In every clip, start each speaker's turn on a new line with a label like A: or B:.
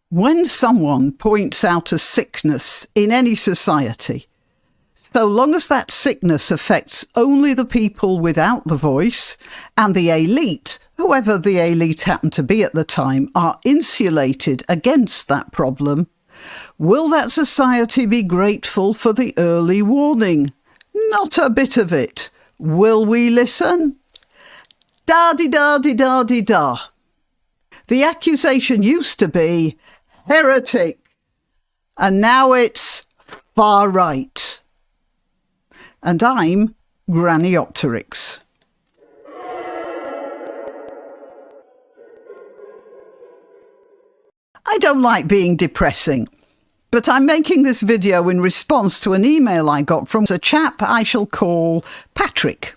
A: When someone points out a sickness in any society, so long as that sickness affects only the people without the voice and the elite, whoever the elite happen to be at the time, are insulated against that problem, will that society be grateful for the early warning? Not a bit of it. Will we listen? Da-de-da-de-da-de-da. The accusation used to be heretic, and now it's far right. And I'm Grannyopteryx. I don't like being depressing, but I'm making this video in response to an email I got from a chap I shall call Patrick.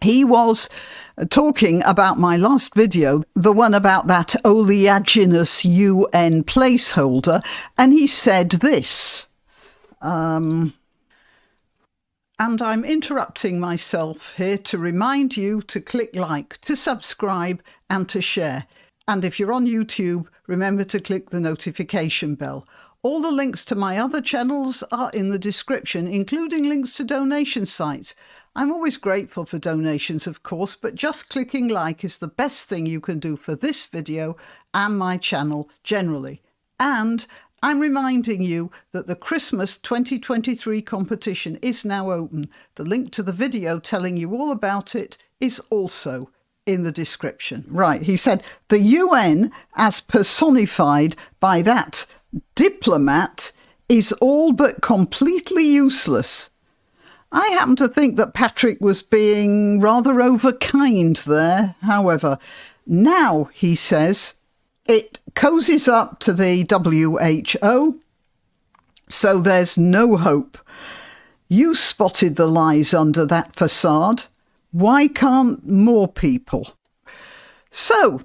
A: He was talking about my last video, the one about that oleaginous UN placeholder, and he said this. And I'm interrupting myself here to remind you to click like, to subscribe and to share. And if you're on YouTube, remember to click the notification bell. All the links to my other channels are in the description, including links to donation sites. I'm always grateful for donations, of course, but just clicking like is the best thing you can do for this video and my channel generally. And I'm reminding you that the Christmas 2023 competition is now open. The link to the video telling you all about it is also in the description. Right, he said, the UN, as personified by that diplomat, is all but completely useless. I happen to think that Patrick was being rather overkind there. However, now, he says, it cozies up to the WHO, so there's no hope. You spotted the lies under that facade. Why can't more people? So,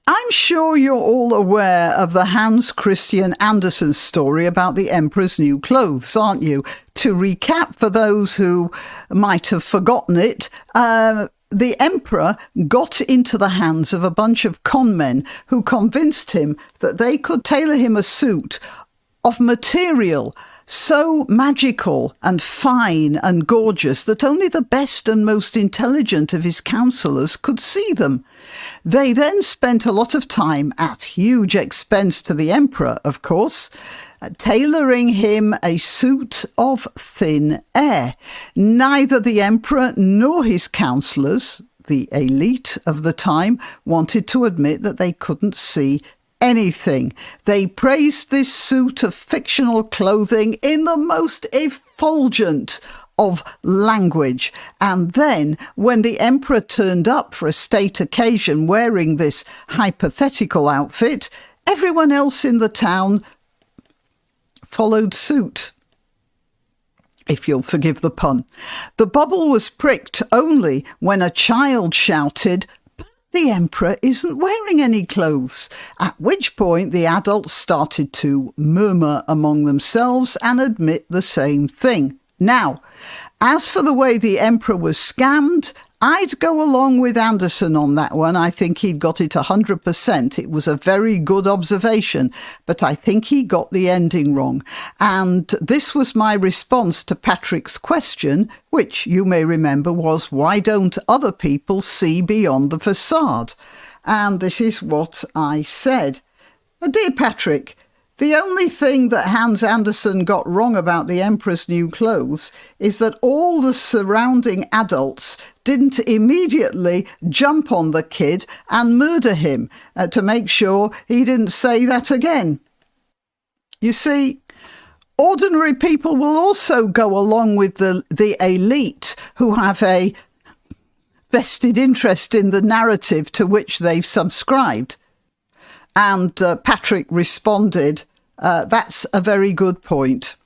A: I'm sure you're all aware of the Hans Christian Andersen story about the Emperor's new clothes, aren't you? To recap, for those who might have forgotten it, the Emperor got into the hands of a bunch of con men who convinced him that they could tailor him a suit of material so magical and fine and gorgeous that only the best and most intelligent of his counsellors could see them. They then spent a lot of time, at huge expense to the Emperor, of course, tailoring him a suit of thin air. Neither the Emperor nor his counsellors, the elite of the time, wanted to admit that they couldn't see anything. They praised this suit of fictional clothing in the most effulgent of language. And then, when the Emperor turned up for a state occasion wearing this hypothetical outfit, everyone else in the town followed suit, if you'll forgive the pun. The bubble was pricked only when a child shouted, "The Emperor isn't wearing any clothes," at which point the adults started to murmur among themselves and admit the same thing. Now, as for the way the Emperor was scammed, I'd go along with Andersen on that one. I think he'd got it 100%. It was a very good observation, but I think he got the ending wrong. And this was my response to Patrick's question, which you may remember was, why don't other people see beyond the facade? And this is what I said. Dear Patrick, the only thing that Hans Andersen got wrong about the Emperor's new clothes is that all the surrounding adults didn't immediately jump on the kid and murder him to make sure he didn't say that again. You see, ordinary people will also go along with the elite who have a vested interest in the narrative to which they've subscribed. And Patrick responded, that's a very good point.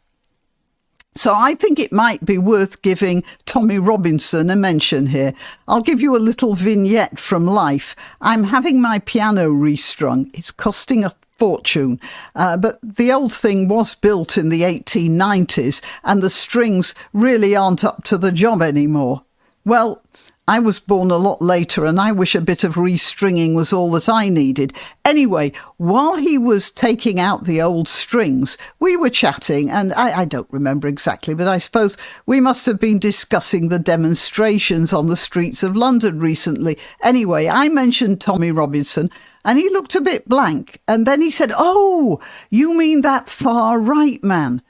A: So I think it might be worth giving Tommy Robinson a mention here. I'll give you a little vignette from life. I'm having my piano restrung. It's costing a fortune, but the old thing was built in the 1890s and the strings really aren't up to the job anymore. Well, I was born a lot later, and I wish a bit of restringing was all that I needed. Anyway, while he was taking out the old strings, we were chatting, and I don't remember exactly, but I suppose we must have been discussing the demonstrations on the streets of London recently. Anyway, I mentioned Tommy Robinson, and he looked a bit blank, and then he said, "Oh, you mean that far-right man?"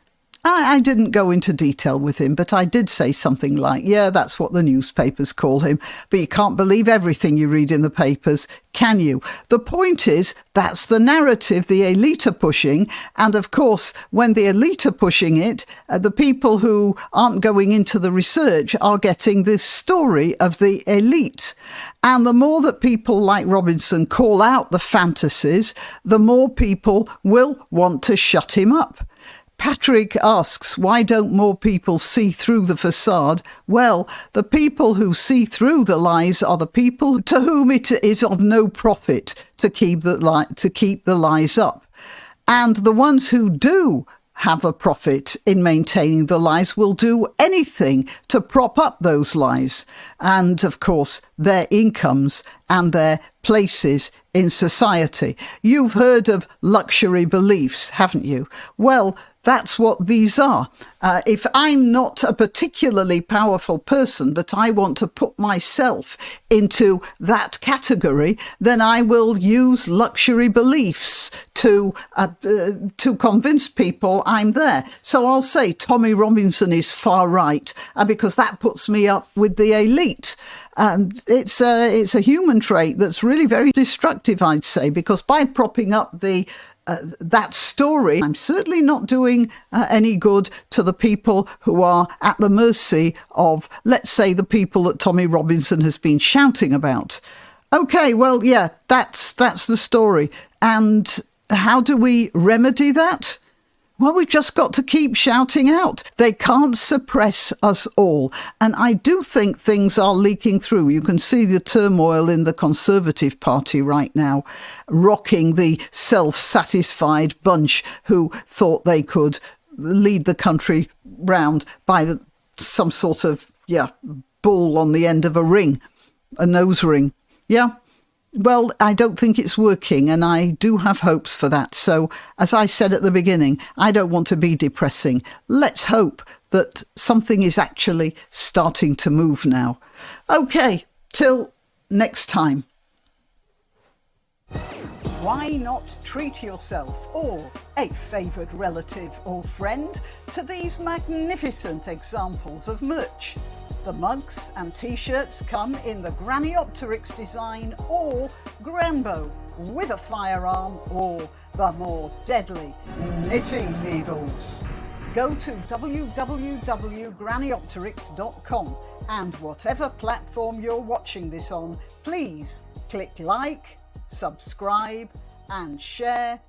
A: I didn't go into detail with him, but I did say something like, "Yeah, that's what the newspapers call him. But you can't believe everything you read in the papers, can you?" The point is, that's the narrative the elite are pushing. And of course, when the elite are pushing it, the people who aren't going into the research are getting this story of the elite. And the more that people like Robinson call out the fantasies, the more people will want to shut him up. Patrick asks, why don't more people see through the facade? Well, the people who see through the lies are the people to whom it is of no profit to keep the lies up. And the ones who do have a profit in maintaining the lies will do anything to prop up those lies. And of course, their incomes and their places in society. You've heard of luxury beliefs, haven't you? Well, that's what these are. If I'm not a particularly powerful person, but I want to put myself into that category, then I will use luxury beliefs to convince people I'm there. So I'll say Tommy Robinson is far right because that puts me up with the elite. It's a human trait that's really very destructive, I'd say, because by propping up that story, I'm certainly not doing any good to the people who are at the mercy of, let's say, the people that Tommy Robinson has been shouting about. Okay, well, yeah, that's the story. And how do we remedy that? Well, we've just got to keep shouting out. They can't suppress us all. And I do think things are leaking through. You can see the turmoil in the Conservative Party right now, rocking the self-satisfied bunch who thought they could lead the country round by some sort of, bull on the end of a ring, a nose ring. Yeah. Well, I don't think it's working, and I do have hopes for that. So, as I said at the beginning, I don't want to be depressing. Let's hope that something is actually starting to move now. Okay, till next time. Why not treat yourself or a favoured relative or friend to these magnificent examples of merch? The mugs and t-shirts come in the Graniopteryx design or Granbow with a firearm or the more deadly knitting needles. Go to www.graniopteryx.com and whatever platform you're watching this on, please click like, subscribe and share.